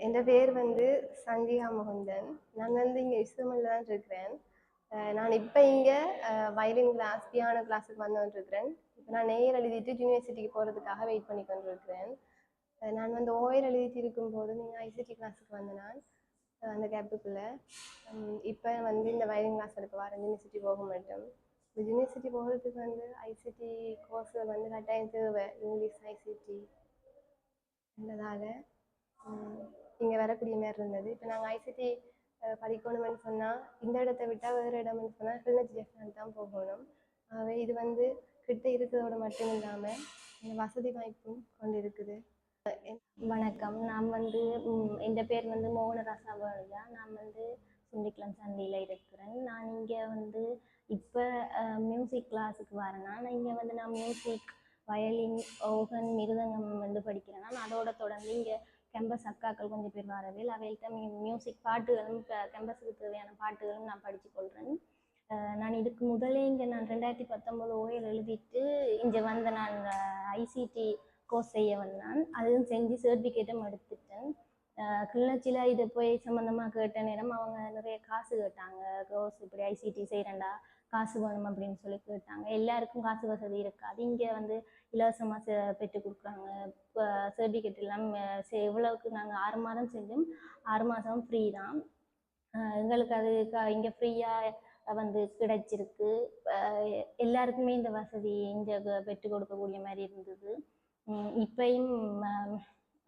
என் பேர் வந்து சந்தியா முகுந்தன். நான் வந்து இங்கே இஸ்தமிழில் தான் இருக்கிறேன். நான் இப்போ இங்கே வயலின் கிளாஸ் பியானோ கிளாஸுக்கு வந்துட்டுருக்கிறேன். இப்போ நான் நேர் எழுதிட்டு யூனிவர்சிட்டிக்கு போகிறதுக்காக வெயிட் பண்ணி கொண்டிருக்கிறேன். நான் வந்து ஓயர் எழுதிட்டு இருக்கும்போது நீங்கள் ஐசிடி கிளாஸுக்கு வந்த நான் அந்த கேப்புக்குள்ளே இப்போ வந்து இந்த வயலின் கிளாஸ் எடுக்க வரேன். யூனிவர்சிட்டி போக மாட்டோம். யூனிவர்சிட்டி போகிறதுக்கு வந்து ஐசிடி கோர்ஸில் வந்து கட்டாயம் தேவை, இங்கிலீஷ் ஐசிடி இருந்ததால் இங்கே வரக்கூடிய மாதிரி இருந்தது. இப்போ நாங்கள் ஐசிடி படிக்கணும்னு சொன்னால் இந்த இடத்த விட்டால் வேறு இடம்னு சொன்னால் ஹில்னஸ் தான் போகணும். ஆகவே இது வந்து கிட்ட இருக்கிறதோட மட்டும் இல்லாமல் இந்த வசதி வாய்ப்பும் கொண்டு இருக்குது. வணக்கம். நான் வந்து என் பேர் வந்து மோகனராசா வேலையா. நான் வந்து சுண்டிக்குளம் சந்தியில் இருக்கிறேன். நான் இங்கே வந்து இப்போ மியூசிக் கிளாஸுக்கு வரேன்னா இங்கே வந்து நான் மியூசிக் வயலின் ஓகன் மிருதங்கம் வந்து படிக்கிறேன்னா அதோட தொடர்ந்து இங்கே கேம்பஸ் அக்காக்கள் கொஞ்சம் பேர் வரவில் அவைகிட்ட மியூசிக் பாட்டுகளும் கேம்பஸுக்கு தேவையான பாட்டுகளும் நான் படித்து கொள்கிறேன். நான் இதுக்கு முதலே இங்கே நான் 2019 ஓயல் எழுதிட்டு இங்கே வந்த நான் ஐசிடி கோர்ஸ் செய்ய வந்தான். அதுவும் செஞ்சு சர்டிஃபிகேட்டும் எடுத்துட்டேன். கிளிநொச்சியில் இது போய் சம்மந்தமாக கேட்ட நேரம் அவங்க நிறைய காசு கேட்டாங்க. கோர்ஸ் இப்படி ஐசிடி செய்கிறேன்டா காசு வேணும் அப்படின்னு சொல்லி கேட்டாங்க. எல்லாருக்கும் காசு வசதி இருக்காது. இங்கே வந்து இலவசமாக பெற்று கொடுக்குறாங்க. இப்போ சர்டிஃபிகேட் எல்லாம் எவ்வளவுக்கு நாங்கள் 6 மாதம் செஞ்சோம், 6 மாதம் ஃப்ரீ தான். எங்களுக்கு அது இங்கே ஃப்ரீயாக வந்து கிடைச்சிருக்கு. எல்லாருக்குமே இந்த வசதி இங்கே பெற்று கொடுக்கக்கூடிய மாதிரி இருந்தது. இப்பயும்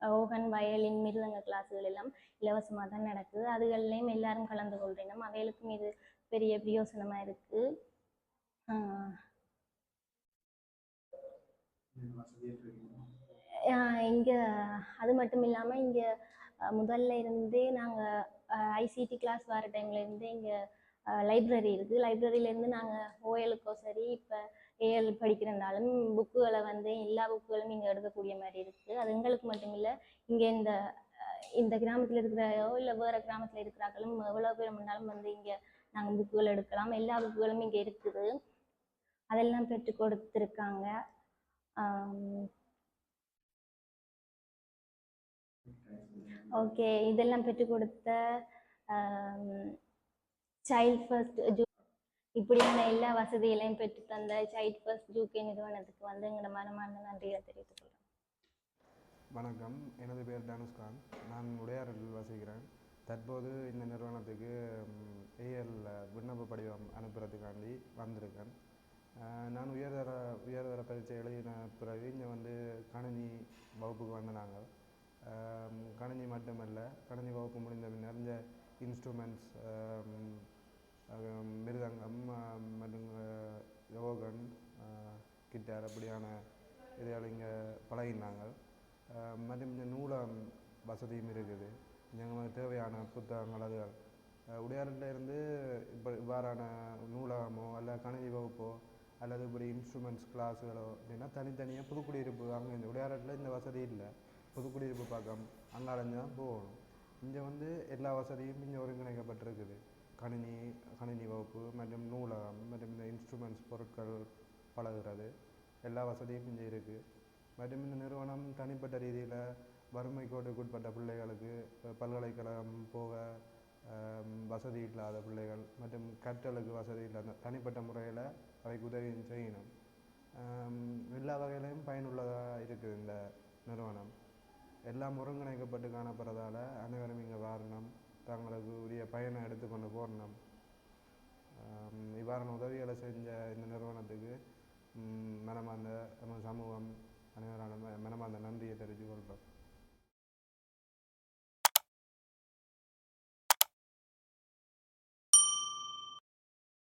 ஓகன் வயலின் மிருதங்க கிளாஸுகள் எல்லாம் இலவசமாக தான் நடக்குது. அதுகள்லையும் எல்லாரும் கலந்து கொள்றோம். அவைகளுக்கும் இது பெரிய பிரயோசனமாக இருக்குது. இங்கே அது மட்டும் இல்லாமல் இங்கே முதல்ல இருந்தே நாங்கள் ஐசிடி கிளாஸ் வர டைம்லேருந்தே இங்கே லைப்ரரி இருக்குது. லைப்ரரியிலேருந்து நாங்கள் ஓஎலுக்கோ சரி இப்போ ஏஎல் படிக்கிறனாலும் புக்குகளை வந்து எல்லா புக்குகளும் இங்கே எடுக்கக்கூடிய மாதிரி இருக்குது. அது எங்களுக்கு மட்டும் இல்லை, இங்கே இந்த கிராமத்தில் இருக்கிறோ இல்லை வேறு கிராமத்தில் இருக்கிறாங்களும் எவ்வளோ பேர் முன்னாலும் வந்து இங்கே நாங்கள் புக்குகள் எடுக்கலாம். எல்லா புக்குகளும் இங்கே இருக்குது. அதெல்லாம் பெற்று கொடுத்துருக்காங்க. ஓகே, இதெல்லாம் பெற்றுக் கொடுத்த சைல்ட் ஃபர்ஸ்ட் இப்படியான எல்லா வசதிகளையும் பெற்று தந்த சைல்ட் ஃபர்ஸ்ட் ஜூகே நிறுவனத்துக்கு வந்து எங்களோட மனமார்ந்த நன்றியை தெரிவித்துக் கொள்கிறேன். வணக்கம், எனது பேர் தனுஷ்கான். நான் உடையாறில் வசிக்கிறேன். தற்போது இந்த நிறுவனத்துக்கு ஏஎல் விண்ணப்ப படிவம் அனுப்புறதுக்காண்டி வந்திருக்கேன். நான் உயர்தர பரீட்சை எழுதின பிறகு இங்கே வந்து கணினி வகுப்புக்கு வந்து நாங்கள் கணினி மட்டுமல்ல, கணினி வகுப்பு முடிந்த பின்னர் இந்த இன்ஸ்ட்ருமெண்ட்ஸ் மிருதங்கம் மற்றும் யோகன் கிட்டார் அப்படியான இதையால் இங்கே பழகினாங்க. மற்றும் இந்த நூலம் வசதியும் இருக்குது. எங்களுக்கு தேவையான புத்தகங்கள் அதுகள் உடையாறில் இருந்து இப்போ இவ்வாறான நூலகமோ அல்ல கணினி வகுப்போ அல்லது இப்படி இன்ஸ்ட்ருமெண்ட்ஸ் கிளாஸுகளோ அப்படின்னா தனித்தனியாக புதுக்குடியிருப்பு அங்கே இந்த உடையாறில் இந்த வசதி இல்லை. புதுக்குடியிருப்பு பக்கம் அங்காளஞ்சு தான் போகணும். இங்கே வந்து எல்லா வசதியும் இங்கே ஒருங்கிணைக்கப்பட்டிருக்குது. கணினி வகுப்பு மற்றும் நூலகம் மற்றும் இந்த இன்ஸ்ட்ருமெண்ட்ஸ் பொருட்கள் பழகுறது எல்லா வசதியும் இங்கே இருக்குது. மற்றும் இந்த நிறுவனம் தனிப்பட்ட ரீதியில் வறுமை கோட்டுக்குட்பட்ட பிள்ளைகளுக்கு பல்கலைக்கழகம் போக வசதி இல்லாத பிள்ளைகள் மற்றும் கற்றலுக்கு வசதி இல்லாத தனிப்பட்ட முறையில் அவைக்கு உதவி செய்யணும். எல்லா வகையிலையும் பயனுள்ளதாக இருக்குது இந்த நிறுவனம். எல்லாம் ஒருங்கிணைக்கப்பட்டு காணப்படுறதால அனைவரும் இங்கே வரணும், தங்களுக்கு உரிய பயனை எடுத்துக்கொண்டு போகணும். இவ்வாறான உதவிகளை செஞ்ச இந்த நிறுவனத்துக்கு மனமார்ந்த நம்ம சமூகம் அனைவரால்